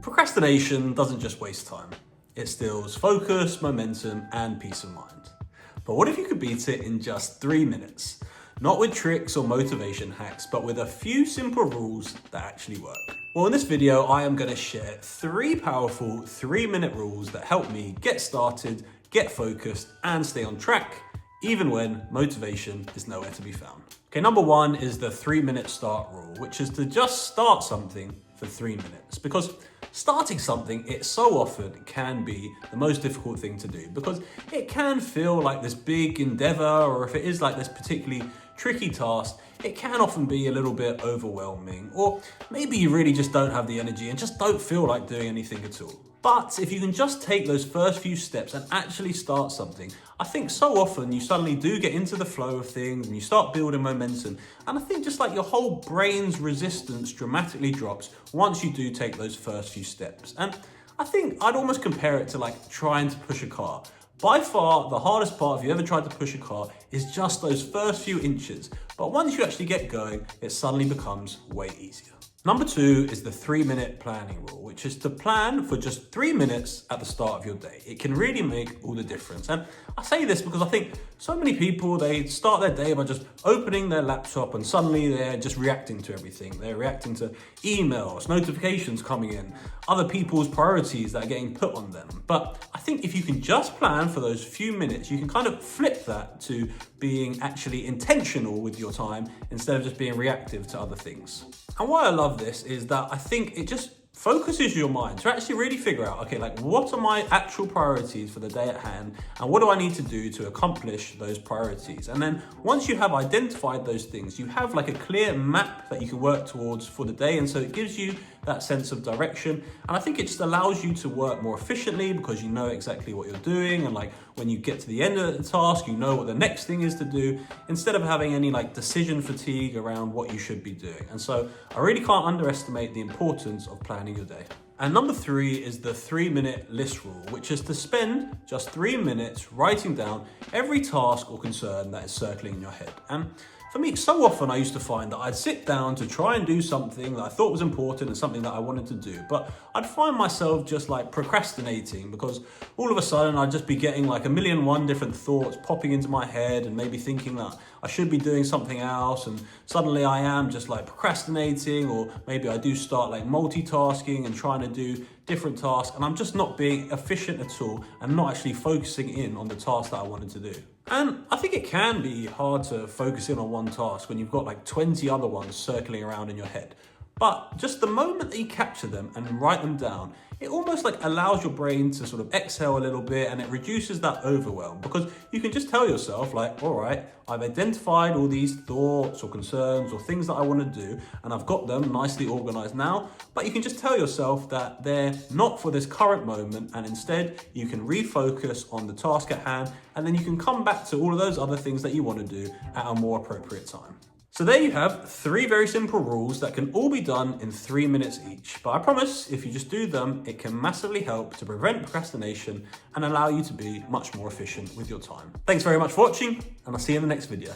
Procrastination doesn't just waste time. It steals focus, momentum, and peace of mind. But what if you could beat it in just 3 minutes? Not with tricks or motivation hacks, but with a few simple rules that actually work. Well, in this video, I am going to share 3 powerful 3-minute rules that help me get started, get focused, and stay on track, even when motivation is nowhere to be found. Okay, number 1 is the 3-minute start rule, which is to just start something for 3 minutes. Because starting something, it so often can be the most difficult thing to do, because it can feel like this big endeavor, or if it is like this particularly tricky task, it can often be a little bit overwhelming, or maybe you really just don't have the energy and just don't feel like doing anything at all. But if you can just take those first few steps and actually start something, I think so often you suddenly do get into the flow of things and you start building momentum. And I think just like your whole brain's resistance dramatically drops once you do take those first few steps. And I think I'd almost compare it to like trying to push a car. By far, the hardest part, if you ever tried to push a car, is just those first few inches. But once you actually get going, it suddenly becomes way easier. Number 2 is the 3-minute planning rule, which is to plan for just 3 minutes at the start of your day. It can really make all the difference. And I say this because I think so many people, they start their day by just opening their laptop and suddenly they're just reacting to everything. They're reacting to emails, notifications coming in, other people's priorities that are getting put on them. But I think if you can just plan for those few minutes, you can kind of flip that to being actually intentional with your time instead of just being reactive to other things. And why I love this is that I think it just focuses your mind to actually really figure out, okay, like what are my actual priorities for the day at hand, and what do I need to do to accomplish those priorities? And then once you have identified those things, you have like a clear map that you can work towards for the day, and so it gives you that sense of direction. And I think it just allows you to work more efficiently because you know exactly what you're doing, and like when you get to the end of the task, you know what the next thing is to do, instead of having any like decision fatigue around what you should be doing. And so I really can't underestimate the importance of planning your day. And number 3 is the 3-minute list rule, which is to spend just 3 minutes writing down every task or concern that is circling in your head. And for me, so often I used to find that I'd sit down to try and do something that I thought was important and something that I wanted to do, but I'd find myself just like procrastinating, because all of a sudden I'd just be getting like 1,000,001 different thoughts popping into my head and maybe thinking that I should be doing something else, and suddenly I am just like procrastinating, or maybe I do start like multitasking and trying to do different tasks, and I'm just not being efficient at all and not actually focusing in on the task that I wanted to do. And I think it can be hard to focus in on one task when you've got like 20 other ones circling around in your head. But just the moment that you capture them and write them down, it almost like allows your brain to sort of exhale a little bit, and it reduces that overwhelm, because you can just tell yourself like, all right, I've identified all these thoughts or concerns or things that I want to do, and I've got them nicely organized now. But you can just tell yourself that they're not for this current moment, and instead you can refocus on the task at hand, and then you can come back to all of those other things that you want to do at a more appropriate time. So there you have 3 very simple rules that can all be done in 3 minutes each. But I promise, if you just do them, it can massively help to prevent procrastination and allow you to be much more efficient with your time. Thanks very much for watching, and I'll see you in the next video.